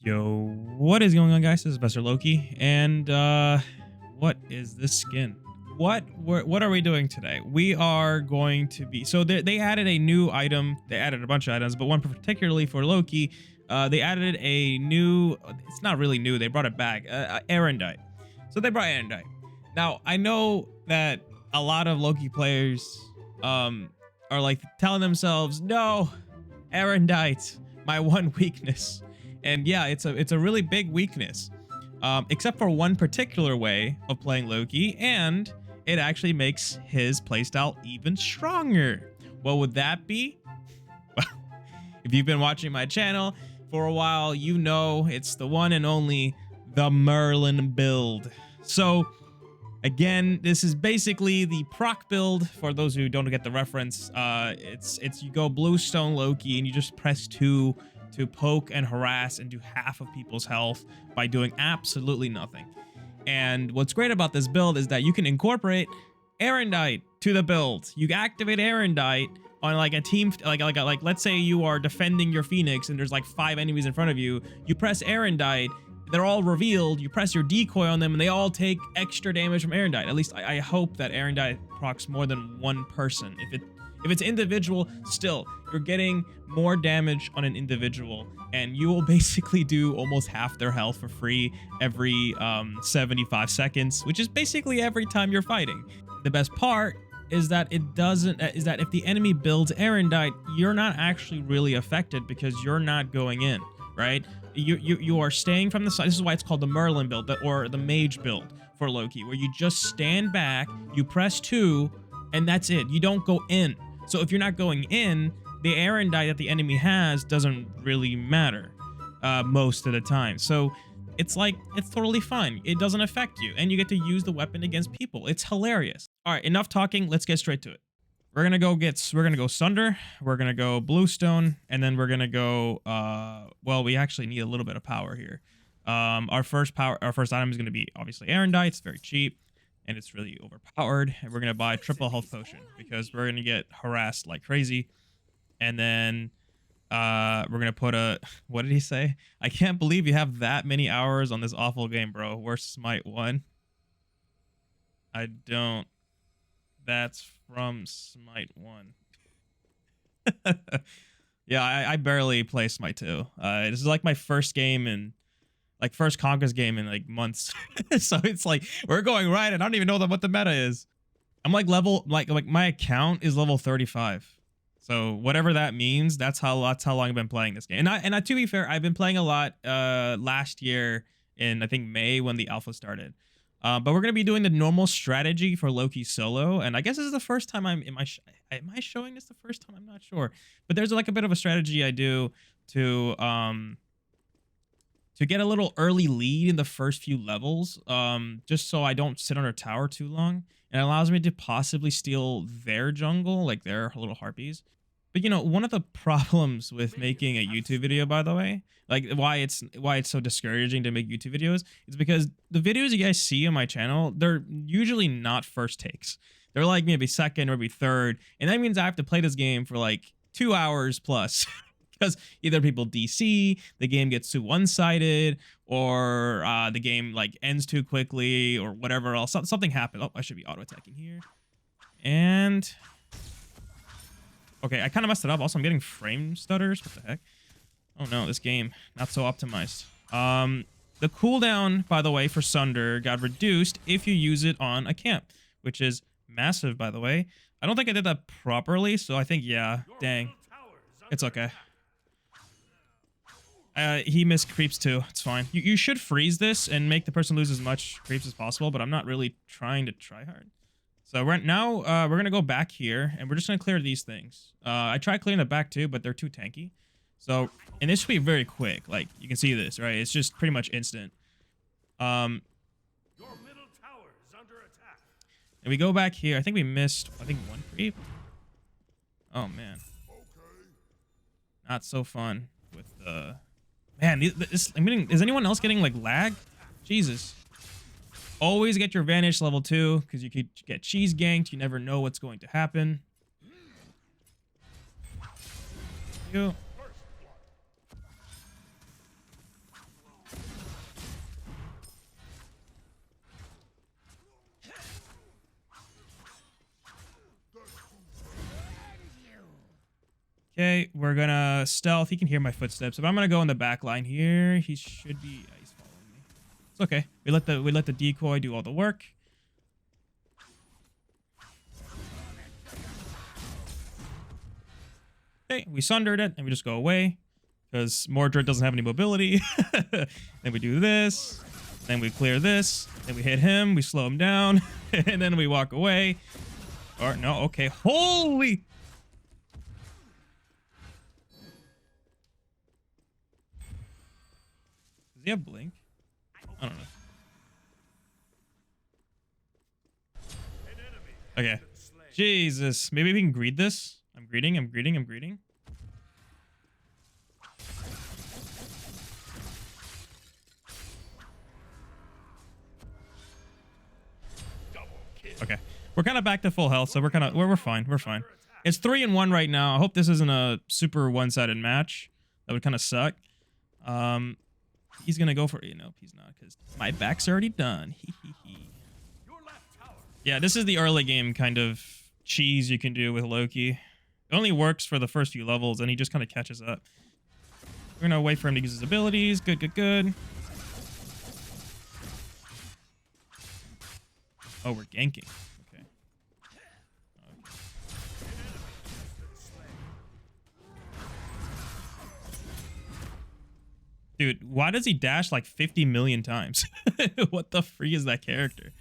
Yo, what is going on, guys? This is Mr. Loki, and what is this skin? What are we doing today? We are going to be they added a new item. They added a bunch of items, but one particularly for Loki. They added a new. It's not really new. They brought it back. Arondite. So they brought Arondite. Now I know that a lot of Loki players are like telling themselves, "No, Arondite, my one weakness." And yeah, it's a really big weakness, except for one particular way of playing Loki, and it actually makes his playstyle even stronger. What would that be? Well, if you've been watching my channel for a while, you know it's the one and only the MERLIN build. So again, this is basically the proc build. For those who don't get the reference, it's you go Bluestone Loki and you just press 2 to poke and harass and do half of people's health by doing absolutely nothing. And what's great about this build is that you can incorporate Arondite to the build. You activate Arondite on like a team, like let's say you are defending your Phoenix and there's like 5 enemies in front of you. You press Arondite, they're all revealed. You press your decoy on them and they all take extra damage from Arondite. At least I hope that Arondite procs more than one person. If it's individual, still, you're getting more damage on an individual, and you will basically do almost half their health for free every 75 seconds, which is basically every time you're fighting. The best part is that if the enemy builds Arondite, you're not actually really affected because you're not going in, right? You are staying from the side. This is why it's called the MERLIN build, or the Mage build for Loki, where you just stand back, you press 2, and that's it. You don't go in. So if you're not going in, the Arondite that the enemy has doesn't really matter most of the time. So it's totally fine. It doesn't affect you, and you get to use the weapon against people. It's hilarious. All right, enough talking. Let's get straight to it. We're gonna go Sunder. We're gonna go Bluestone, and then we're gonna go. Well, we actually need a little bit of power here. Our first item is gonna be obviously Arondite. It's very cheap. And it's really overpowered, and we're gonna buy triple health potion because we're gonna get harassed like crazy. And then we're gonna put a, what did he say? I can't believe you have that many hours on this awful game, bro. Where's Smite 1? I don't. That's from Smite 1. Yeah, I barely play Smite 2. This is like my first game in first Conquest game in like months. So it's like we're going right, and I don't even know what the meta is. I'm like my account is level 35. So whatever that means, that's how long I've been playing this game. And to be fair, I've been playing a lot last year in I think May when the alpha started. But we're gonna be doing the normal strategy for Loki solo, and I guess this is the first time am I showing this the first time? I'm not sure. But there's like a bit of a strategy I do to get a little early lead in the first few levels, just so I don't sit on a tower too long. And it allows me to possibly steal their jungle, like their little harpies. But you know, one of the problems with making a YouTube video, by the way, like why it's so discouraging to make YouTube videos, is because the videos you guys see on my channel, they're usually not first takes. They're like maybe second or maybe third. And that means I have to play this game for like 2 hours plus. Because either people DC, the game gets too one-sided, or the game like ends too quickly, or whatever else. Something happened. Oh, I should be auto-attacking here. And okay, I kind of messed it up. Also, I'm getting frame stutters. What the heck? Oh no, this game not so optimized. The cooldown, by the way, for Sunder got reduced if you use it on a camp, which is massive, by the way. I don't think I did that properly, so I think yeah. Dang, it's okay. He missed creeps too. It's fine. You should freeze this and make the person lose as much creeps as possible, but I'm not really trying to try hard. So we're gonna go back here, and we're just gonna clear these things. I tried clearing the back too, but they're too tanky. So, and this should be very quick. Like you can see this, right? It's just pretty much instant. Your middle tower is under attack. And we go back here. I think we missed, I think, 1 creep. Oh man, not so fun with the. Man, is anyone else getting like lag? Jesus. Always get your Vanish level 2 because you could get cheese ganked. You never know what's going to happen. Okay, we're gonna stealth. He can hear my footsteps. If I'm gonna go in the back line here, he should be. He's following me. It's okay. We let the decoy do all the work. Okay, we sundered it, and we just go away because Mordred doesn't have any mobility. Then we do this. Then we clear this. Then we hit him. We slow him down, and then we walk away. Or no, okay. Holy. Does he have blink? I don't know. Okay. Jesus. Maybe we can greed this. I'm greeting. Okay. We're kind of back to full health, so we're fine. We're fine. It's 3-1 right now. I hope this isn't a super one-sided match. That would kind of suck. He's gonna go for it. Nope, he's not, because my back's already done. Yeah, this is the early game kind of cheese you can do with Loki. It only works for the first few levels, and he just kind of catches up. We're gonna wait for him to use his abilities. Good. Oh, we're ganking. Okay. Dude, why does he dash like 50 million times? What the freak is that character?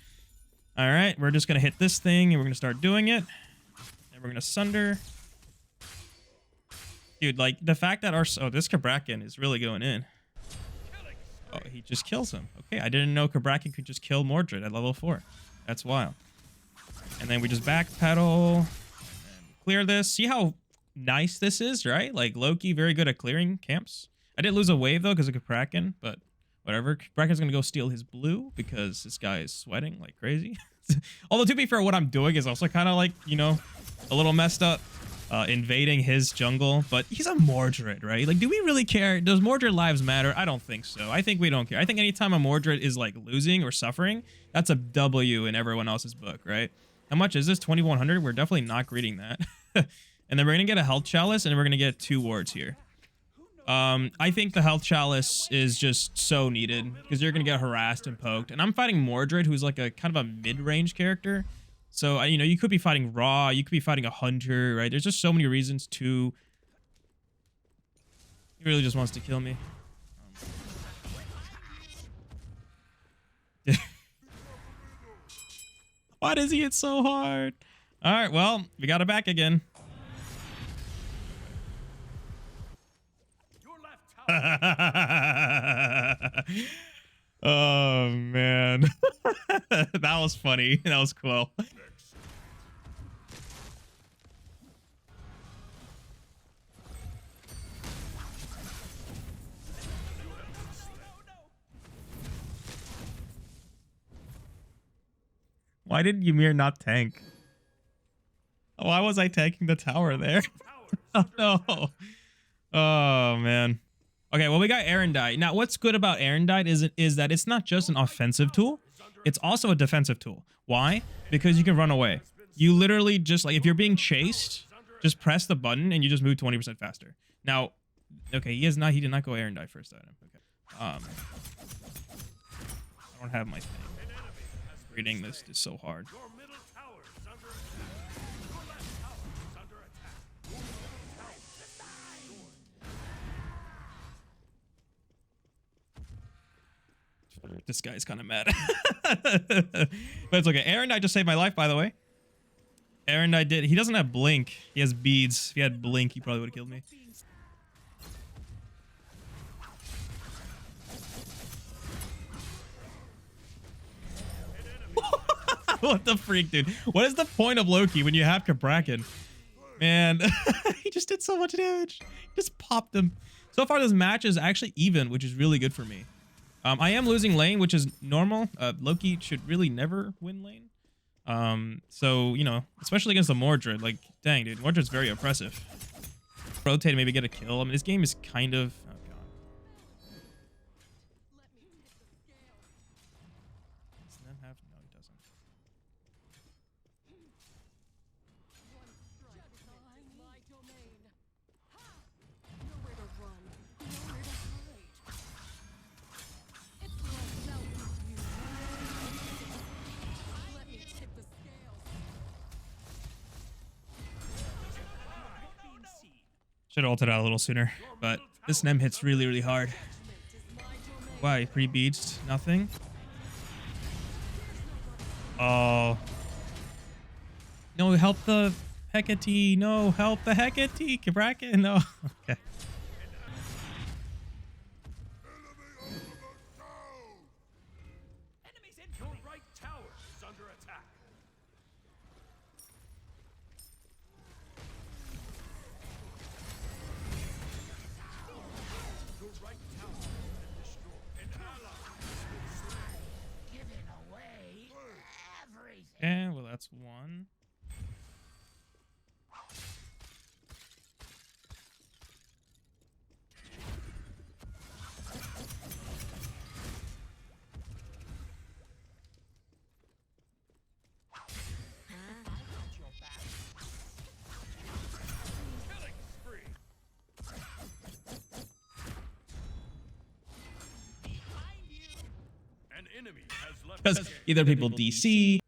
All right, we're just going to hit this thing, and we're going to start doing it. And we're going to sunder. Dude, like, the fact that our... Oh, this Kabrakan is really going in. Oh, he just kills him. Okay, I didn't know Kabrakan could just kill Mordred at level 4. That's wild. And then we just backpedal. And clear this. See how nice this is, right? Like, Loki, very good at clearing camps. I did lose a wave, though, because of Kabrakan, but... Whatever. Bracken's gonna go steal his blue because this guy is sweating like crazy. Although, to be fair, what I'm doing is also kind of like, you know, a little messed up. Invading his jungle. But he's a Mordred, right? Like, do we really care? Does Mordred lives matter? I don't think so. I think we don't care. I think anytime a Mordred is like losing or suffering, that's a W in everyone else's book, right? How much is this? 2,100? We're definitely not greeting that. And then we're gonna get a health chalice, and we're gonna get 2 wards here. I think the health chalice is just so needed because you're gonna get harassed and poked, and I'm fighting Mordred, who's like a kind of a mid-range character. So you know, you could be fighting Raw, you could be fighting a hunter, right? There's just so many reasons to. He really just wants to kill me. Why does he hit so hard? All right, well, we got it back again. Oh man. That was funny. That was cool. Why did Ymir not tank? Why was I tanking the tower there? Oh no. Oh man. Okay, well, we got Arondite. Now, what's good about Arondite is that it's not just an offensive tool. It's also a defensive tool. Why? Because you can run away. You literally just, like, if you're being chased, just press the button and you just move 20% faster. Now, okay, he did not go Arondite first item. Okay. I don't have my thing. Reading this is so hard. This guy's kind of mad. But it's okay. Arondite just saved my life, by the way. Arondite did. He doesn't have blink. He has beads. If he had blink, he probably would have killed me. What the freak, dude? What is the point of Loki when you have Kabrakan? Man, he just did so much damage. He just popped him. So far, this match is actually even, which is really good for me. I am losing lane, which is normal. Loki should really never win lane. So, you know, especially against the Mordred. Like, dang, dude, Mordred's very oppressive. Rotate, maybe get a kill. I mean, this game is kind of... Oh, God. Does that have... No, he doesn't. Should have ulted out a little sooner, but this Nem hits really, really hard. Wow, he pre-beats nothing. Oh. No, help the Hecate. No, help the Hecate. Bracket. No. Okay. Enemies in your right tower is under attack. Your right tower has been destroyed. An ally has been slain. Giving away everything. Okay, well that's one. Killing spree. Behind you. An enemy has left the Because game. either people DC.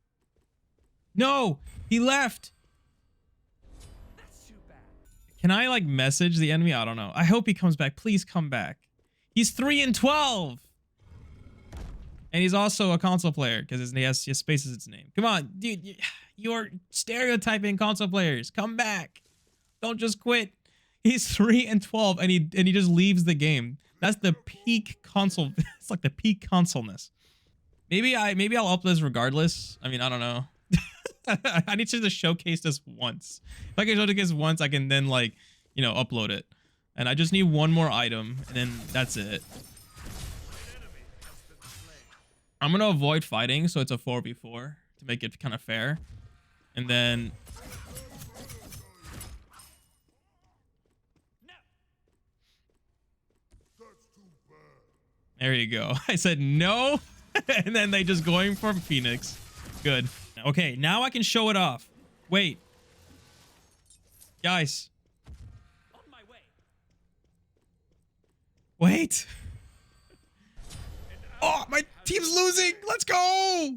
No, he left. That's too bad. Can I like message the enemy? I don't know. I hope he comes back. Please come back. He's 3-12. And he's also a console player because his space is its name. Come on, dude. You're stereotyping console players. Come back. Don't just quit. He's 3-12 and he just leaves the game. That's the peak console. It's like the peak consoleness. Maybe I'll up this regardless. I mean, I don't know. I need to just showcase this once. If I can showcase once, I can then like, you know, upload it. And I just need one more item, and then that's it. I'm gonna avoid fighting, so it's a 4v4 to make it kind of fair. And then there you go. I said no, and then they just going for Phoenix. Good. Okay, now I can show it off. Wait. Guys. On my way. Wait. Oh, my team's losing. Let's go.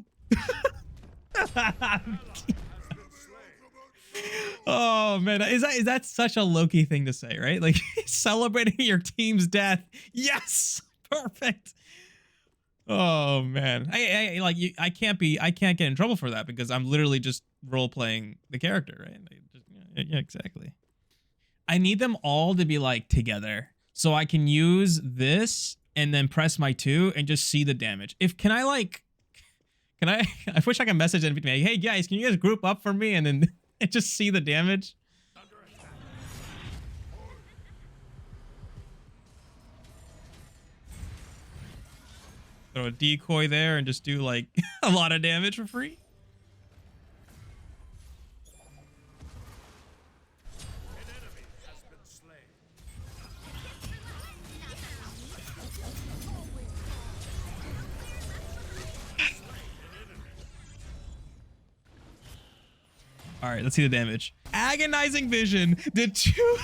Oh man, is that such a Loki thing to say, right? Like celebrating your team's death. Yes. Perfect. Oh man, I can't get in trouble for that because I'm literally just role playing the character, right? Yeah, exactly. I need them all to be like together so I can use this and then press my 2 and just see the damage. I wish I could message them, hey guys, can you guys group up for me and then just see the damage? Throw a decoy there and just do like a lot of damage for free. An enemy has been slain. All right, let's see the damage. Agonizing Vision did 2.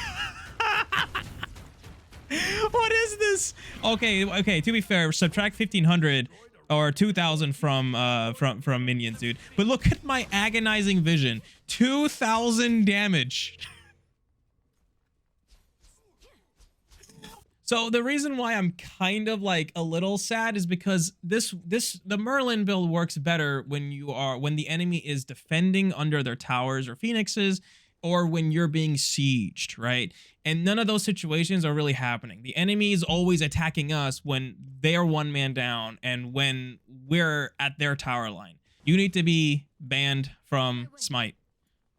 What is this? Okay, to be fair, subtract 1500 or 2000 from minions, dude. But look at my Agonizing Vision. 2000 damage. So the reason why I'm kind of like a little sad is because the Merlin build works better when the enemy is defending under their towers or phoenixes, or when you're being sieged, right? And none of those situations are really happening. The enemy is always attacking us when they're one man down and when we're at their tower line. You need to be banned from Smite.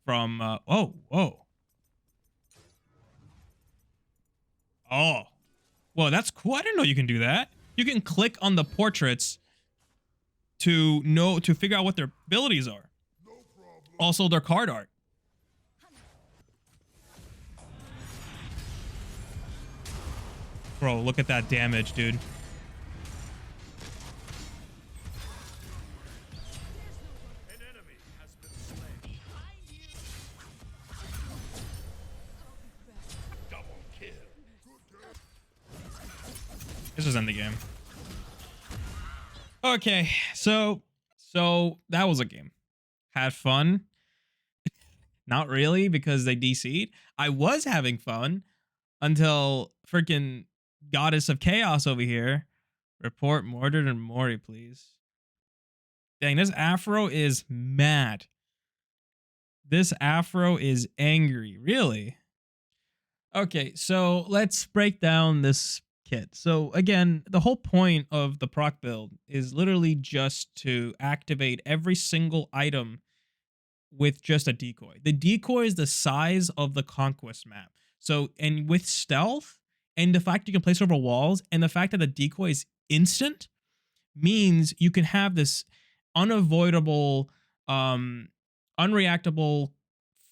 From oh. Well, that's cool. I didn't know you can do that. You can click on the portraits to figure out what their abilities are. Also their card art. Bro, look at that damage, dude. An enemy has been slain. Behind you. Double kill. Let's just end the game. Okay, so that was a game. Had fun. Not really, because they DC'd. I was having fun, until freaking Goddess of Chaos over here. Report Mordred and Mori, please. Dang, this Afro is mad. This Afro is angry. Really? Okay, so let's break down this kit. So again, the whole point of the proc build is literally just to activate every single item with just a decoy. The decoy is the size of the Conquest map. So, and with stealth and the fact you can place over walls and the fact that the decoy is instant means you can have this unavoidable, um, unreactable,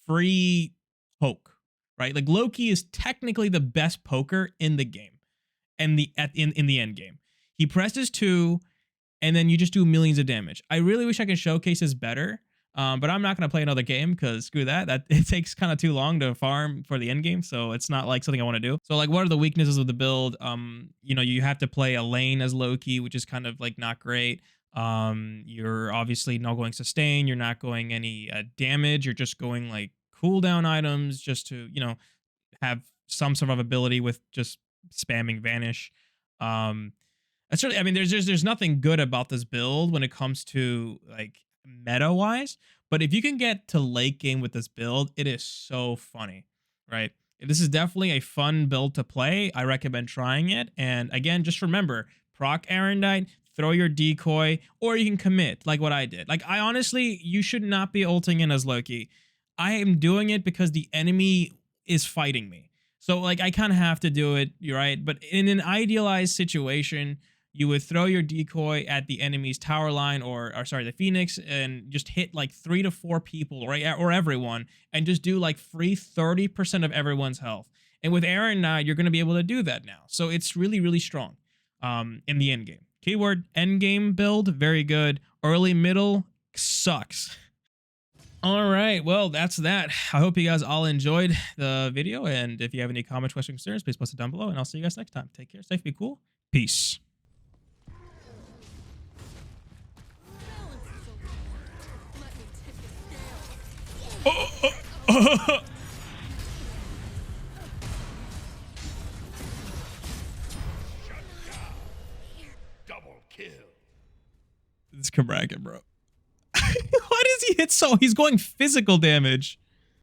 free poke, right? Like Loki is technically the best poker in the game and in the end game. He presses 2 and then you just do millions of damage. I really wish I could showcase this better, but I'm not gonna play another game because screw that. That it takes kind of too long to farm for the end game, so it's not like something I want to do. So like, what are the weaknesses of the build? You know, you have to play a lane as Loki, which is kind of like not great. You're obviously not going sustain. You're not going any damage. You're just going like cooldown items just to have some sort of ability with just spamming vanish. Um, that's really, I mean, there's nothing good about this build when it comes to like meta wise, but if you can get to late game with this build, it is so funny, right? This is definitely a fun build to play. I recommend trying it. And again, just remember, proc Arondite, throw your decoy, or you can commit like what I did. Like I honestly, you should not be ulting in as Loki. I am doing it because the enemy is fighting me. So like I kind of have to do it, you're right? But in an idealized situation, you would throw your decoy at the enemy's tower line or sorry, the Phoenix, and just hit like 3 to 4 people, right? Or everyone, and just do like free 30% of everyone's health. And with Aaron now, you're going to be able to do that now. So it's really, really strong in the end game. Keyword end game build, very good. Early, middle, sucks. All right, well, that's that. I hope you guys all enjoyed the video. And if you have any comments, questions, concerns, please post it down below. And I'll see you guys next time. Take care, safe, be cool. Peace. Double kill. It's Kamragan, bro. Why does he hit so? He's going physical damage.